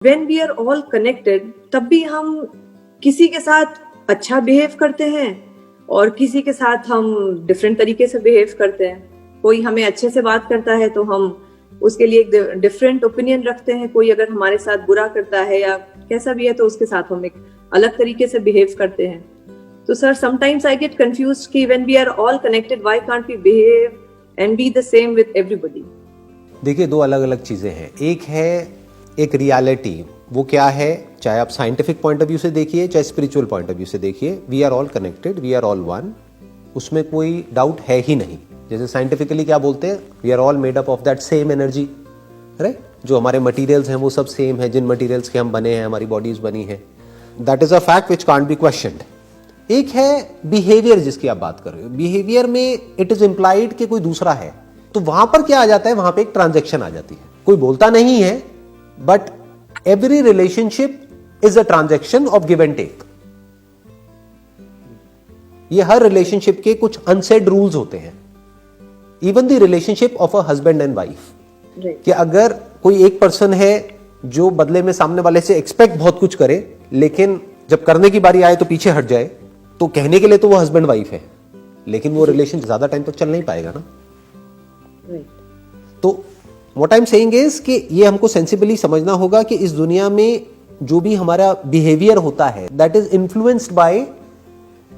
When we are all connected, तब भी हम किसी के साथ अच्छा बिहेव करते हैं और किसी के साथ हम डिफरेंट तरीके से बिहेव करते हैं। कोई हमें अच्छे से बात करता है तो हम उसके लिए एक डिफरेंट ओपिनियन रखते हैं, कोई अगर हमारे साथ बुरा करता है या कैसा भी है तो उसके साथ हम एक अलग तरीके से बिहेव करते हैं। तो sir, sometimes I get confused कि when we are all connected, why can't we behave and be the same with everybody? देखिए, दो अलग अलग चीजें हैं। एक है एक रियलिटी, वो क्या है, चाहे आप साइंटिफिक पॉइंट ऑफ व्यू से देखिए चाहे स्पिरिचुअल पॉइंट ऑफ व्यू से देखिए, we are all connected, we are all one, उसमें कोई डाउट है ही नहीं। जैसे साइंटिफिकली क्या बोलते हैं, we are all made up of that same energy, right? जो हमारे मटेरियल्स हैं वो सब सेम है, जिन मटेरियल्स के हम बने हैं, हमारी बॉडीज बनी है, that is a fact which can't be questioned. एक है बिहेवियर जिसकी आप बात कर रहे हो। बिहेवियर में इट इज इंप्लाइड कि कोई दूसरा है, तो वहां पर क्या आ जाता है, वहां पे एक ट्रांजैक्शन आ जाती है। कोई बोलता नहीं है, but every relationship is a transaction of give and take. ये हर रिलेशनशिप के कुछ अनसेड रूल्स होते हैं। Even the relationship of a husband and wife, कि अगर कोई एक पर्सन है जो बदले में सामने वाले से एक्सपेक्ट बहुत कुछ करे, लेकिन जब करने की बारी आए तो पीछे हट जाए, तो कहने के लिए तो वो हस्बैंड वाइफ है, लेकिन वो रिलेशन ज्यादा टाइम तक चल नहीं पाएगा ना। तो what I am saying is कि ये हमको सेंसिबली समझना होगा कि इस दुनिया में जो भी हमारा बिहेवियर होता है, that is influenced by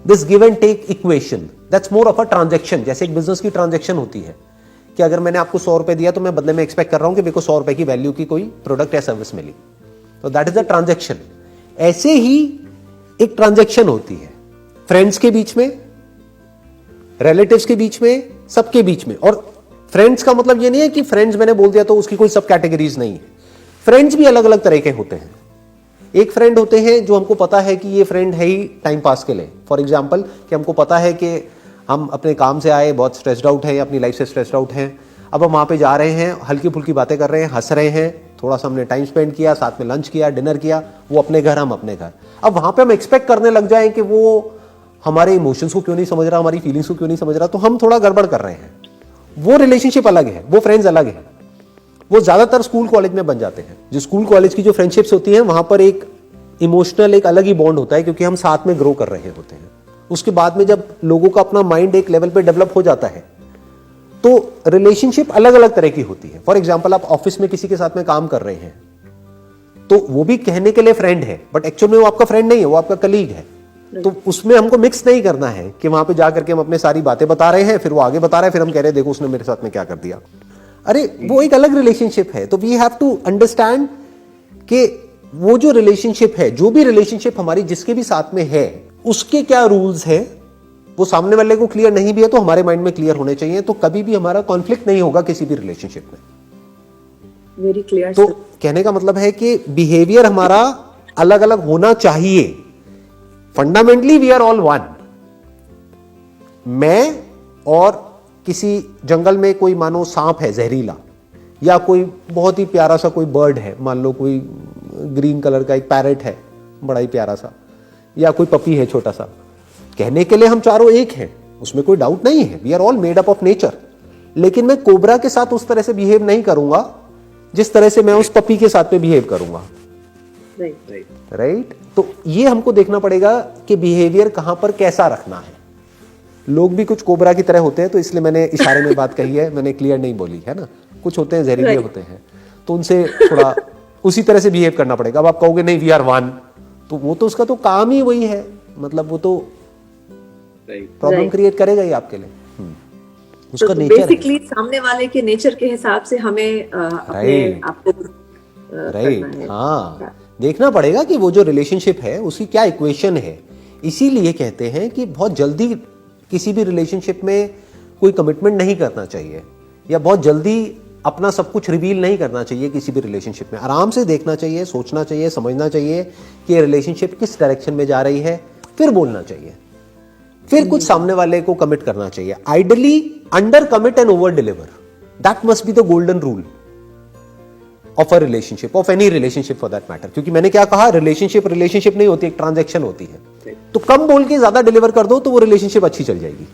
this give and take equation, that's more of a transaction. जैसे एक बिजनेस की ट्रांजैक्शन होती है कि अगर मैंने आपको 100 रुपए दिया तो मैं बदले में एक्सपेक्ट कर रहा हूं कि मेरे को 100 रुपए की वैल्यू की कोई प्रोडक्ट या सर्विस मिली, तो दैट इज अ ट्रांजैक्शन। ऐसे ही एक ट्रांजैक्शन होती है फ्रेंड्स के बीच में, रिलेटिव्स के बीच में, सबके बीच में। और फ्रेंड्स का मतलब ये नहीं है कि फ्रेंड्स मैंने बोल दिया तो उसकी कोई सब कैटेगरीज नहीं है। फ्रेंड्स भी अलग अलग तरह के होते हैं। एक फ्रेंड होते हैं जो हमको पता है कि ये फ्रेंड है ही टाइम पास के लिए। फॉर एग्जाम्पल, कि हमको पता है कि हम अपने काम से आए, बहुत स्ट्रेस्ड आउट है, अपनी लाइफ से स्ट्रेस्ड आउट हैं, अब हम वहां पे जा रहे हैं, हल्की फुल्की बातें कर रहे हैं, हंस रहे हैं, थोड़ा सा हमने टाइम स्पेंड किया, साथ में लंच किया, डिनर किया, वो अपने घर, हम अपने घर। अब वहां पे हम एक्सपेक्ट करने लग जाए कि वो हमारे इमोशंस को क्यों नहीं समझ रहा, हमारी फीलिंग्स को क्यों नहीं समझ रहा, तो हम थोड़ा गड़बड़ कर रहे हैं। वो रिलेशनशिप अलग है, वो फ्रेंड्स अलग है। वो ज्यादातर स्कूल कॉलेज में बन जाते हैं। जो स्कूल कॉलेज की जो फ्रेंडशिप्स होती हैं, वहां पर एक इमोशनल एक अलग ही बॉन्ड होता है, क्योंकि हम साथ में ग्रो कर रहे होते हैं। उसके बाद में जब लोगों का अपना माइंड एक लेवल पे डेवलप हो जाता है, तो रिलेशनशिप अलग अलग तरह की होती है। फॉर एग्जाम्पल, आप ऑफिस में किसी के साथ में काम कर रहे हैं, तो वो भी कहने के लिए फ्रेंड है, बट एक्चुअल में वो आपका फ्रेंड नहीं है, वो आपका कलीग है। तो उसमें हमको मिक्स नहीं करना है कि वहां पे जाकर के हम अपने सारी बातें बता रहे हैं, फिर वो आगे बता रहे हैं, फिर हम कह रहे हैं देखो उसने मेरे साथ में क्या कर दिया। अरे वो एक अलग रिलेशनशिप है। तो वी हैव टू अंडरस्टैंड कि वो जो रिलेशनशिप है, जो भी रिलेशनशिप हमारी जिसके भी साथ में है, उसके क्या रूल्स हैं, वो सामने वाले को क्लियर नहीं भी है तो हमारे माइंड में क्लियर होने चाहिए। तो कभी भी हमारा कॉन्फ्लिक्ट नहीं होगा किसी भी रिलेशनशिप में। Very clear. तो कहने का मतलब है कि बिहेवियर हमारा अलग अलग होना चाहिए। Fundamentally we are all one. मैं और किसी जंगल में कोई मानो सांप है जहरीला, या कोई बहुत ही प्यारा सा कोई बर्ड है, मान लो कोई ग्रीन कलर का एक पैरेट है बड़ा ही प्यारा सा, या कोई पपी है छोटा सा, कहने के लिए हम चारों एक हैं, उसमें कोई डाउट नहीं है। We are all made up of nature. लेकिन मैं कोबरा के साथ उस तरह से बिहेव नहीं करूंगा जिस तरह से मैं उस पपी के साथ में बिहेव करूंगा। राइट। तो ये हमको देखना पड़ेगा कि बिहेवियर कहां पर कैसा रखना है। लोग भी कुछ कोबरा की तरह होते हैं, तो इसलिए मैंने इशारे में बात कही है, मैंने क्लियर नहीं बोली है ना। कुछ होते हैं जहरीले होते हैं, तो उनसे थोड़ा उसी तरह से बिहेव करना पड़ेगा। अब आप कहोगे नहीं वी आर वन, तो वो तो उसका तो काम ही वही है, मतलब वो तो प्रॉब्लम क्रिएट करेगा ही आपके लिए। उसका नेचर बेसिकली सामने वाले के नेचर के हिसाब से हमें अपने आप को राइट। हाँ, देखना पड़ेगा कि वो जो रिलेशनशिप है उसकी क्या इक्वेशन है। इसीलिए कहते हैं कि बहुत जल्दी किसी भी रिलेशनशिप में कोई कमिटमेंट नहीं करना चाहिए, या बहुत जल्दी अपना सब कुछ रिवील नहीं करना चाहिए किसी भी रिलेशनशिप में। आराम से देखना चाहिए, सोचना चाहिए, समझना चाहिए कि रिलेशनशिप किस डायरेक्शन में जा रही है, फिर बोलना चाहिए, फिर कुछ सामने वाले को कमिट करना चाहिए। Ideally under commit and over deliver, that must be the golden rule of a relationship, of any relationship for that matter. क्योंकि मैंने क्या कहा, रिलेशनशिप नहीं होती, एक ट्रांजैक्शन होती है। तो कम बोल के ज्यादा डिलीवर कर दो तो वो रिलेशनशिप अच्छी चल जाएगी।